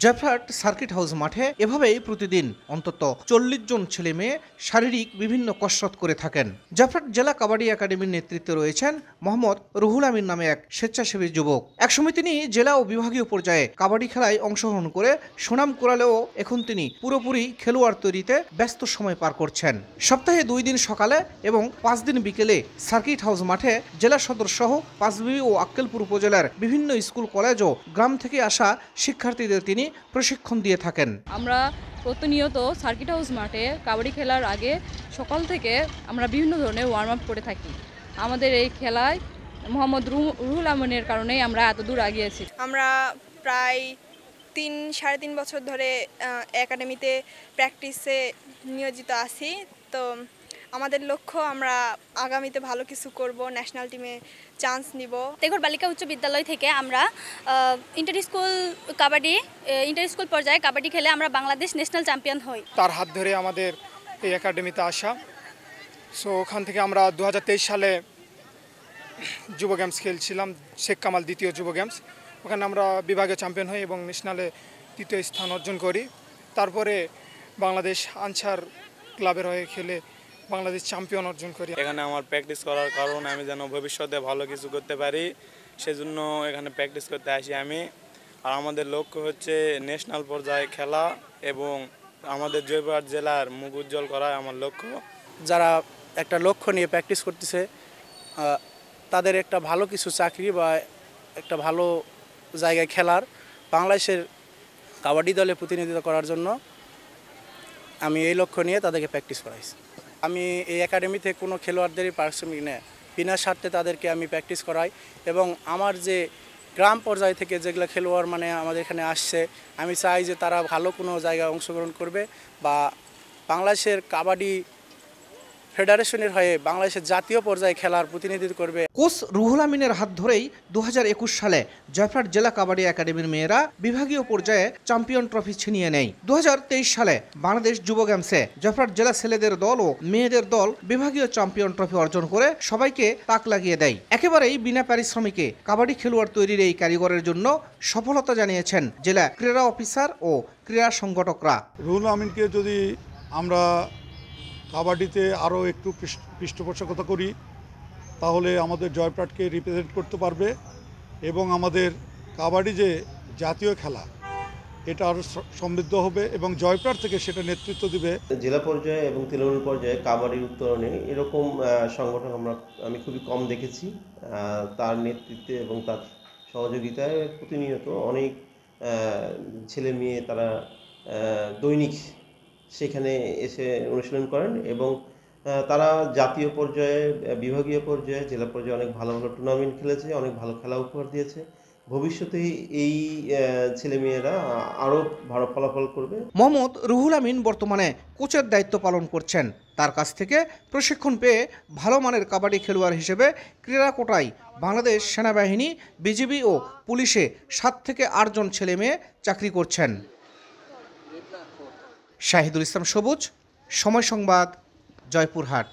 জয়ফ্রাট circuit house মাঠে এভাবেই প্রতিদিন অন্তত ৪০ জন ছেলে মেয়ে শারীরিক বিভিন্ন কসরত করে থাকেন। জয়ফ্রাট জেলা কাবাডি একাডেমির নেতৃত্বে রয়েছেন মোহাম্মদ রুহুল আমিন নামে এক স্বেচ্ছাসেবী যুবক। একসময় তিনি জেলা ও বিভাগীয় পর্যায়ে কাবাডি খেলায় অংশগ্রহণ করে সুনাম কুড়ালেও এখন তিনি পুরোপুরি খেলোয়াড় তৈরিতে ব্যস্ত সময় পার করছেন। সপ্তাহে ২ দিন সকালে এবং ৫ দিন বিকেলে সার্কিট হাউস মাঠে জেলা সদর সহ পাঁচবিবি ও আক্কেলপুর উপজেলার বিভিন্ন স্কুল কলেজ ও গ্রাম থেকে আসা শিক্ষার্থীদের তিনি প্রশিক্ষণ দিয়ে থাকেন। আমরা প্রতিনিয়ত সার্কিট হাউস মাঠে কাবাডি খেলার আগে সকাল থেকে আমরা বিভিন্ন ধরনের ওয়ার্ম আপ করে থাকি। আমাদের এই খেলায় মোহাম্মদ রুহুল আমিনের কারণেই আমরা এত দূর এগিয়েছি। আমরা প্রায় ৩-৩.৫ বছর ধরে একাডেমিতে প্র্যাকটিসে নিয়োজিত আছি। তো আমাদের লক্ষ্য আমরা আগামীতে ভালো কিছু করব, ন্যাশনাল টিমে চান্স নিব। তেঘর বালিকা উচ্চ বিদ্যালয় থেকে আমরা ইন্টার স্কুল পর্যায়ে কাবাডি খেলে আমরা বাংলাদেশ ন্যাশনাল চ্যাম্পিয়ন হই। তার হাত ধরে আমাদের এই একাডেমিতে আসা। সো ওখান থেকে আমরা 2023 সালে যুব গেমস খেলছিলাম, শেখ কামাল দ্বিতীয় যুব গেমস। ওখানে আমরা বিভাগীয় চ্যাম্পিয়ন হই এবং ন্যাশনালে ৩য় স্থান অর্জন করি। তারপরে বাংলাদেশ আনসার ক্লাবের হয়ে খেলে বাংলাদেশ চ্যাম্পিয়ন অর্জন করি। এখানে আমার প্র্যাকটিস করার কারণ আমি যেন ভবিষ্যতে ভালো কিছু করতে পারি, সেজন্য এখানে প্র্যাকটিস করতে আসি আমি। আর আমাদের লক্ষ্য হচ্ছে ন্যাশনাল পর্যায়ে খেলা এবং আমাদের জয়পুরহাট জেলার মুখ উজ্জ্বল করা আমার লক্ষ্য। যারা একটা লক্ষ্য নিয়ে প্র্যাকটিস করতেছে তাদের একটা ভালো কিছু চাকরি বা একটা ভালো জায়গায় খেলার, বাংলাদেশের কাবাডি দলে প্রতিনিধিত্ব করার জন্য আমি এই লক্ষ্য নিয়ে তাদেরকে প্র্যাকটিস করাইছি। আমি এই একাডেমিতে কোনো খেলোয়াড়দেরই পারিশ্রমিক নেই, বিনা স্বার্থে তাদেরকে আমি প্র্যাকটিস করাই। এবং আমার যে গ্রাম পর্যায় থেকে যেগুলো খেলোয়াড় আমাদের এখানে আসছে, আমি চাই যে তারা ভালো কোনো জায়গায় অংশগ্রহণ করবে বা বাংলাদেশের কাবাডি ফেডারেশনের হয়ে বাংলাদেশের জাতীয় পর্যায়ে খেলার প্রতিনিধিত্ব করবে। কোচ রুহুল আমিনের হাত ধরেই 2021 সালে জয়ফ্রাট জেলা কাবাডি একাডেমির মেয়েরা বিভাগীয় পর্যায়ে চ্যাম্পিয়ন ট্রফি ছিনিয়ে নেয়। 2023 সালে বাংলাদেশ যুব গেমসে জয়ফ্রাট জেলা ছেলেদের দল ও মেয়েদের দল বিভাগীয় চ্যাম্পিয়ন ট্রফি অর্জন করে সবাইকে তাক লাগিয়ে দেয়। একেবারেই বিনা পারিশ্রমিকে কাবাডি খেলোয়াড় তৈরির এই কারিগরের জন্য সফলতা জানিয়েছেন জেলা ক্রীড়া অফিসার ও ক্রীড়া সংগঠকরা। রুহুল আমিনকে যদি আমরা কাবাডিতে আরও একটু পৃষ্ঠপোষকতা করি তাহলে আমাদের জয়ফ্রাটকে রিপ্রেজেন্ট করতে পারবে এবং আমাদের কাবাডি যে জাতীয় খেলা এটা আরও সমৃদ্ধ হবে এবং জয়ফ্রাট থেকে সেটা নেতৃত্ব দিবে। জেলা পর্যায়ে এবং তৃণমূল পর্যায়ে কাবাডির উত্তরণে এরকম সংগঠন আমি খুবই কম দেখেছি। তার নেতৃত্বে এবং তার সহযোগিতায় প্রতিনিয়ত অনেক ছেলে মেয়ে তারা দৈনিক সেখানে এসে অনুশীলন করেন এবং তারা জাতীয় পর্যায়ে, বিভাগীয় পর্যায়ে, জেলা পর্যায়ে অনেক ভালো ভালো টুর্নামেন্ট খেলেছে, অনেক ভালো খেলা উপহার দিয়েছে। ভবিষ্যতে এই ছেলেমেয়েরা আরও ভালো ফলাফল করবে। মোহাম্মদ রুহুল আমিন বর্তমানে কোচের দায়িত্ব পালন করছেন। তার কাছ থেকে প্রশিক্ষণ পেয়ে ভালো মানের কাবাডি খেলোয়াড় হিসেবে ক্রীড়া কোটায় বাংলাদেশ সেনাবাহিনী, বিজিবি ও পুলিশে 7 থেকে 8 জন ছেলে মেয়ে চাকরি করছেন। শাহিদুল ইসলাম সবুজ, সময় সংবাদ, জয়পুরহাট।